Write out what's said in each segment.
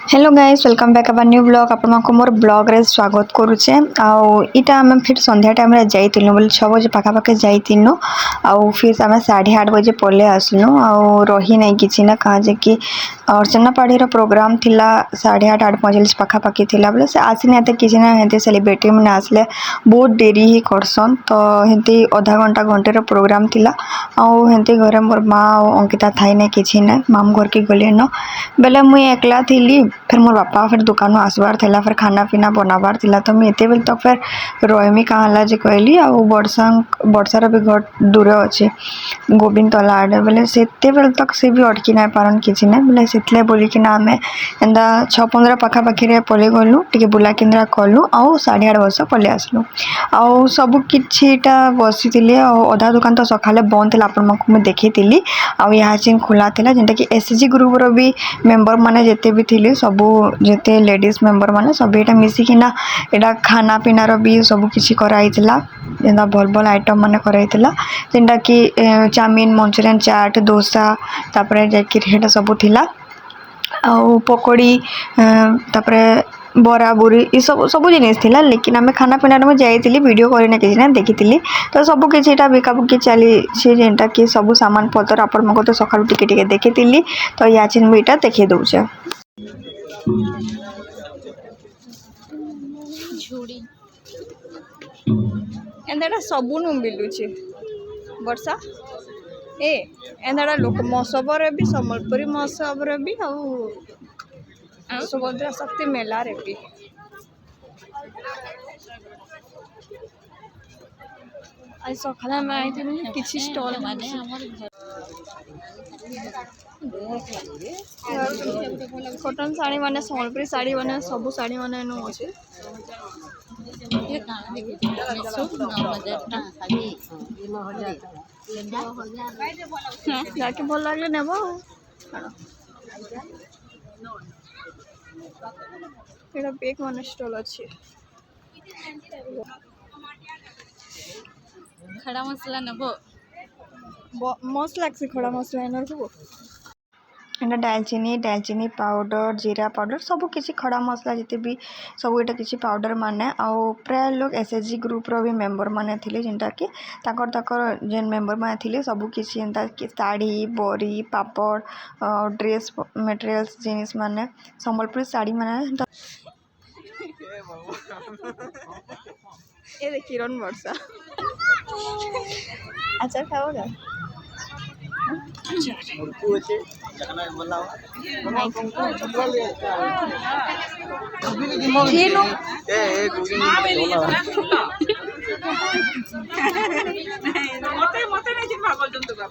Hello guys welcome back our new blog आपण मोर blog रे स्वागत करुचे आउ इटा आम फिर संध्या टाइम रे जाइतिनु बोले 6 बजे पाखापाखे जाइतिनु आउ फिर आम 8:30 बजे पले आसनु आउ रही नहीं किछि ना कहा जे कि अर्चना पाड़ी रो प्रोग्राम थिला 8:30 8:45 पाखापाखी थिला बोले से आसी ना किछि ना हेते सेलिब्रिटी माने आसले बहुत देरी ही करसन तो हेते आधा घंटा घंटे रो प्रोग्राम थिला आउ हेते घरे मोर माँ और अंकिता थाई ना किछि ना माम घर के गले न बेले मुई एकला थिली फिर मोर बापा फिर दुकान आसबार थिला फिर खाना पीना बनाबार थिला तो मुझे एते बेल तक फिर रोहमी कहाला जे कहली आ वर्षार भी घर दूर अच्छे गोविंद तला आड़े बोले सेते बेल तक से भी अटकी ना पारन किछि ना बोले सेतले बोली कि ना आमे एंदा 6-15 पाखापाखी रे पले गलु टिके बुला केन्द्रा कलु आउ 8:30 बजे पले आसलु आउ सब किछिटा बसिथिले आ अधा दुकान तो सखाले बंद थिला आपन मको मैं देखिथिली आउ यहाँ चिन खुला थिला जेंटा कि एसएचजी ग्रुप रो भी मेंबर माने जेते भी थिले सबू जेते लेडीज मेंबर माने सब एटा मिसिकिना एटा खाना पीना रो भी सब किछि कराइतिला जेंदा भल भल आइटम माने कराइतिला जेंटा कि चाउमीन मंचूरियन चाट डोसा तापरे जेकि हेटा सब थिला आउ पकोड़ी तापरे बरा बुरी ये सब सब जिनिस थिला लेकिन आमे खाना पीना में जाइतिली वीडियो करिना किछि ना देखितिली तो सब किछिटा बिकाबुकी चली से जेंटा कि सब सामान पतर आपण मको तो सकाळु टिके टिके देखितिली तो याचिन मुइटा देखि दउछे झुड़ी एंदा सबुनु मिलुଛି वर्षा ए एंदा लोक महोत्सव रे भी सम्बलपुरी महोत्सव रे भी आ सुभद्रा शक्ति मेला रे भी आज सखला में आई थी किछि स्टॉल माने कॉटन साड़ी माने सम्बलपुरी साड़ी माने सब साड़ी माने नो अछि ये कहां देखि 9,000 ना साड़ी 9,000 जाके भल लागले नेबो एटा बेक माने स्टॉल अछि खड़ा मसला नेबो मसला से खड़ा मसला एनर को एटा दालचीनी पाउडर जीरा पाउडर सब किछि खड़ा मसला जते भी सब एटा किछि पाउडर माने आउ प्राय लोग एसएचजी ग्रुप रो भी मेंबर माने थिले जेंटा कि ताकर जेन मेंबर माने थिले सब किछि एंता कि साड़ी बोरी पापड़ ड्रेस मटेरियल्स जिनिस माने संबलपुरी साड़ी माने ये देखिए किरण वर्षा अच्छा खाओगा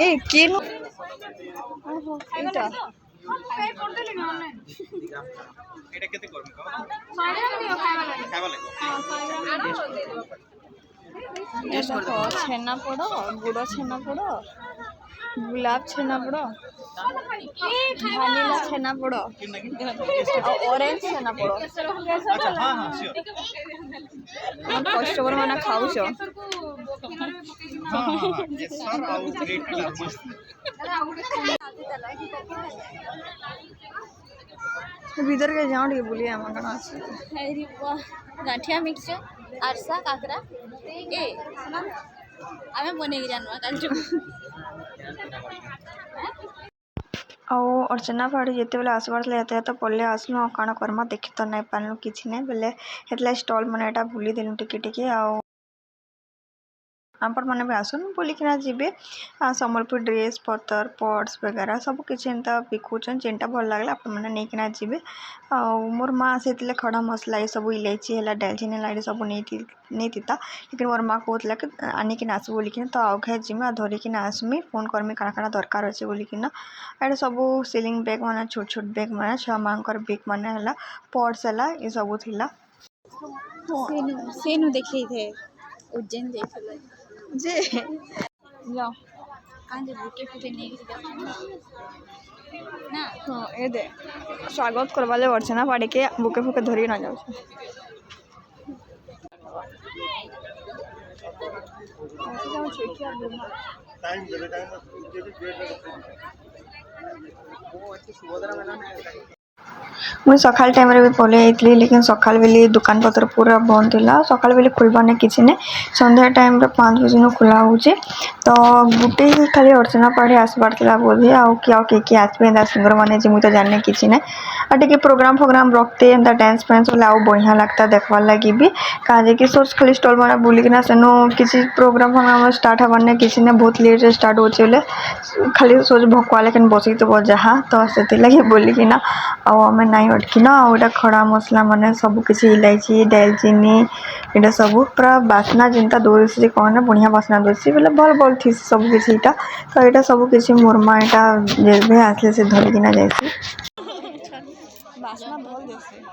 ए केनु ओहो एटा এটা কেতে করব খাইবা देखो छेना पोड़ो गुड़ छेना पोड़ो गुलाब छेना पोड़ो वनीला छेना पोड़ो और ऑरेंज छेना पोड़ो अच्छा हां हां श्योर कस्टमर माने खाउछो हां हां यस सर आउ ग्रेट कलर मस्त भीतर के जाऊं टिके बुलिया हम कना अछि अरे वाह गांठिया मिक्सचर आरसा काकरा ए सुना आमे बने के जानवा काल आउ अर्चना पाड़ी जिते बेले आसबार लेते तो पल्ले आसलु आ काना करमा देखि तो नहीं पालनु किछि नहीं बेले हेतला स्टॉल माने एटा भूली देनु टिके टिके आउ आपण माने भी आसुन बोली कि ना जीबे सम्बलपुर ड्रेस पतर पर्स वगैरह सब किछि एंता बिकुचन जेंटा भल लागला आपण माने नै कि ना जीबे आ मोर मां सेतले खड़ा मसला ये सब इलायची हला दालचीनी लाइट सब नै तिता लेकिन मोर मां कहतला कि आनी कि नास बोली कि तो आउ घे जिमा धरि कि नासमी फोन करमी काना काना दरकार अछि बोली कि ना एटा सब सीलिंग बैग माने छोट छोट बैग माने छ मांकर बैग माने हला पर्स हला ये सब थिला सेनु देखै थे उज्जैन देखले जे लो कांदे बुके फुटे नै ना हां ए दे स्वागत करवाले अर्चना पाड़ी के बुके फुके धरि ना जाउ टाइम देबे टाइम वो अच्छी सुभद्रा मेला मुझे सकाल टाइम रे भी पलि आइली लेकिन सकाल बेली दुकान पत्र पूरा बंद थिला सकाल बेली खुलबार नहीं किसी ने संध्या टाइम रे 5 बजे न खुला होचे तो गुटे ही खाली अर्चना पाढ़ी आसबार थिला बोधे आउ कि आसबे सिंगर माने जे मुई तो जाने किसी ने आ टिके प्रोग्राम रखते एंता डांस फैंस वाला आउ बढ़िया लगता देखवार लगी भी कहे कि सोच खाली स्टॉल माने बुलिकिना सेनो किसी प्रोग्राम स्टार्ट हबार ने किसी ने बहुत लेट रे स्टार्ट होचे बोले खाली सोच भकुआ लेकिन बसी तो जहा तो से लगे बोलिकिना आम नाई अटकिना आउटा खड़ा मसला माने सब किसी इलायची दालचीनी इटा सब पूरा बास्ना जिनता दोसी कहना बढ़िया बास्ना दोसी बोले भल भल थी सब किसी तो यहाँ सब किसी मोरमा यहाँ जेबे आसले से धरिकिना जाइसी बासना भल देसी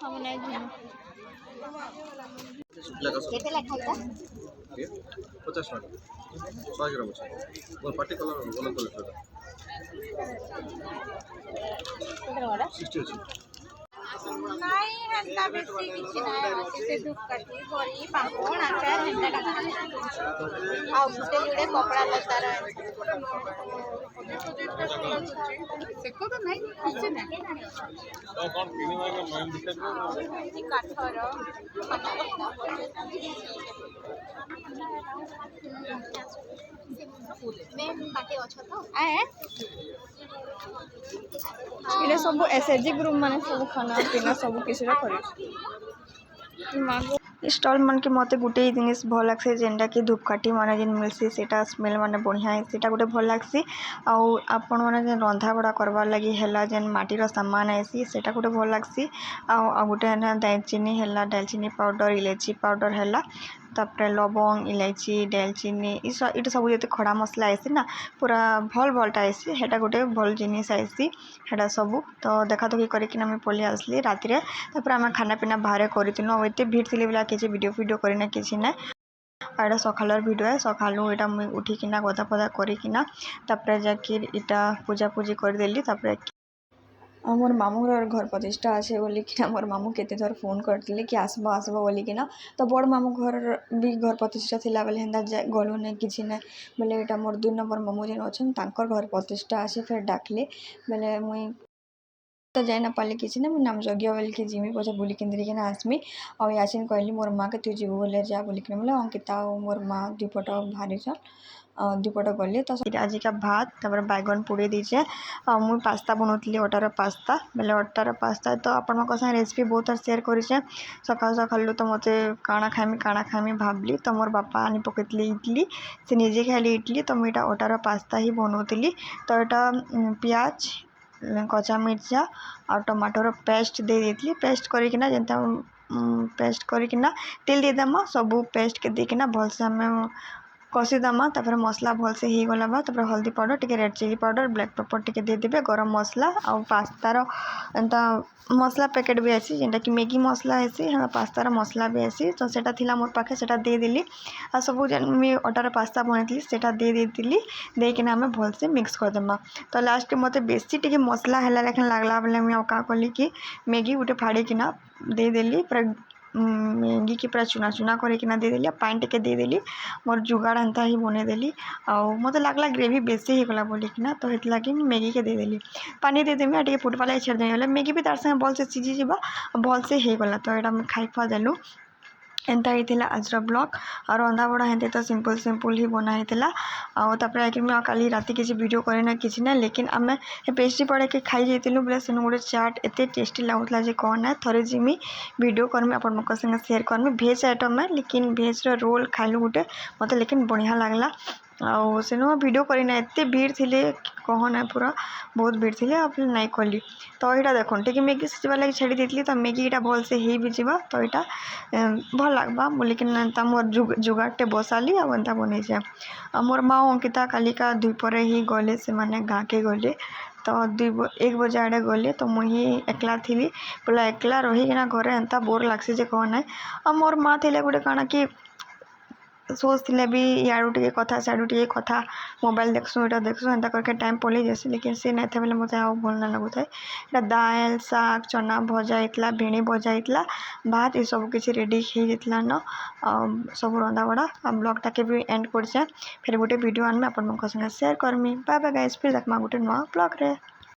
हम नहीं घूम केते ଲେଖା ଏଇଟା 50 ଟଙ୍କା 100 ଗ୍ରାମ ଅଛି ମୋର ପାଟି କଲର ଭଲ କଲର କେତେ ବଡ 60 ଅଛି ନାଇଁ ହେନ୍ତା ବେଶୀ କିଛି ନାଇଁ ଅଛି ସେ ଧୂପକାଠି ବରି ପାମ୍ପଡ଼ ଆଚାର ହେନ୍ତା କାଟା ଆଉ ଗୁଟେ ଯୋଡ଼େ କପଡ଼ା ଲତାର ସେକ ତ ନାଇଁ କିଛି ନାଇଁ କଣ କିଣିବା ମାଇଣ୍ଡ ଏ କାଠର मैं बाटे अछ तो इले सब एसएचजी ग्रुप माने सब खाना पीना सब किसी रा करे मागो स्टॉल मन के मते गुटे जिनिस भल लागसी जेनटा कि धूपकाठी माने जेन मिलसी सेटा स्मेल माने बढ़िया है सेटा गुटे भल लागसी आउ आपण माने जेन रंधा बड़ा करबार लगी हैला जेन माटी रो सामान आइसी सेटा गुटे भल लागसी आउ गुटे ना दालचीनी हैला दालचीनी पाउडर इलायची पाउडर हैला तापर लवंग इलायची दालचीनी इटा सब जते खड़ा मसला आइसी ना पूरा भल भलटा आइसी हेटा गुटे भल जिनिस आइसी हेटा सब तो देखा देखी करके आम पलि आसली राति रे तापर आम खाना पीना बाहर करथिनु एते भीड़ थिले बिला किछि वीडियो करना किछि ना आड़ा सकालर वीडियो है सकालू इटा मुई उठिकिना गदा पदा करिकिना तापर जाकि इटा पूजा पूजी कर देली तापर मोर मामू घर प्रतिष्ठा अच्छे बोलिकिना मोर मामू केते थर फोन करते कि आसब आसब बोलिकिना तो बड़ मामू घर भी घर प्रतिष्ठा थिला बेले हेन्ता गलु नहीं किसी ना बोले यहाँ मोर 2 नंबर मामू जेन अच्छन तांकर घर प्रतिष्ठा अच्छे फिर डाकले बोले मुई तो जाई ना पाले किसी ना मुझे नाम जगिया बोल कि जिमी पचा बुली किना आसमी और यासिन कहली मोर माँ के तू जीव बोले जा बोलिकिना बोले अंकिता और मोर माँ दुपट भारी छन दुपट गले तो आज का भात तब बैगन पोड़ी दीचे मुझे पास्ता बनौली अटार पास्ता बोले अटार पास्ता तो आपण रेसिपी बहुत शेयर करे सकाल सकालू तो मत काଣା खामी भावली तो मोर बापा आनी पकड़े इडली से निजे खाली इडली तो मुझे अटार पास्ता ही बनौली तो यहाँ पियाज कच्चा मिर्चा और टमाटर पेस्ट दे देती पेस्ट करिकिना जेनता पेस्ट करिकिना तेल देदेमा सबू पेस्ट के देकिना भलसे आम कषिदेमा तापर मसला भलसे हो गला बाद तापर हल्दी पाउडर टिके red chilli powder black pepper टिके देदेबे गरम मसला और पास्तार एंता मसला पैकेट भी आसी जेनटा कि मैगी मसला आसी हाँ पास्तार मसला भी आसी तो सेटा थिला मोर पाखे सेटा दे देली आ सब मुझे अटार पास्ता बनैली सेटा दे देली देकिना आम भलसे मिक्स करदेमा तो लास्ट मत बेसी टिके मसला हैला लेकिन लागला बेले मुझे का कली कि मैगी गोटे फाड़ीकिना दे देली पूरा मैगी के पूरा चुना चुना करकिना दे देली पानी टिके दे देली मोर जुगाड़ एंता ही बनेदेली आउ मत लागला ग्रेवी बेसी हो गला बोलिकिना तो हेत लगी मैगी के दे देली पानी दे देमी टिके फुटवा लगे छेड़ देमी मैगी भी तार संगे भल से सीझी जीवा भल से हो गला तो यहाँ खाई खुआ देलु एंता ही आजर ब्लॉग और रंधा बड़ा हेते तो सिंपल ही बना होता आउे मैं काली राति किसी वीडियो करे ना किसी ना लेकिन आम पेस्ट्री पड़े के खाई जाइलु बोले से गोटे चाट एत टेस्टी लगुला कहना थरे जिमी वीडियो करमी आप संगे शेयर करमी भेज आइटम है लेकिन भेज रोल खाइलु गोटे मत लेकिन बढ़िया लगला आउ से वीडियो करना एत भीड़ थिले कहना पूरा बहुत भीड़ थिले आप नहीं कली तो यहाँ देख टे मैगी सीझा लगे छाड़ी देती तो मैगी यहाँ भल से हो भी जा तो यहाँ भल लगवा बोलिकिन मोर जुगाड़े बसाली आंता बनई मोर माँ अंकिता कालिका दुपहर ही गले से माने गाँ के गले तो 1 बजे आड़े गले तो मुझे एकला थी बोला एकला रहीकिना घरे एंता बोर लगसी जे कहना मोर माँ थे गोटे काଣା कि सोचते भी यारू टे कथा साड़ू टे कथा मोबाइल देखसूँ यहाँ देखसूँ एंता करके टाइम पलि जासी लेकिन सी नहीं थे बोले मत आउ भल ना लगुता है दाल शाग चना भजा होता भेणी भजा होता भात ये सब किसी रेडी हो जाता न सब रंधा बड़ा ब्लॉगटा के भी एंड कर फिर गोटे वीडियो आनमी आप संगे शेयर करमी बाय बाय गाइस फिर देखमा गोटे नुआ ब्लॉग रे।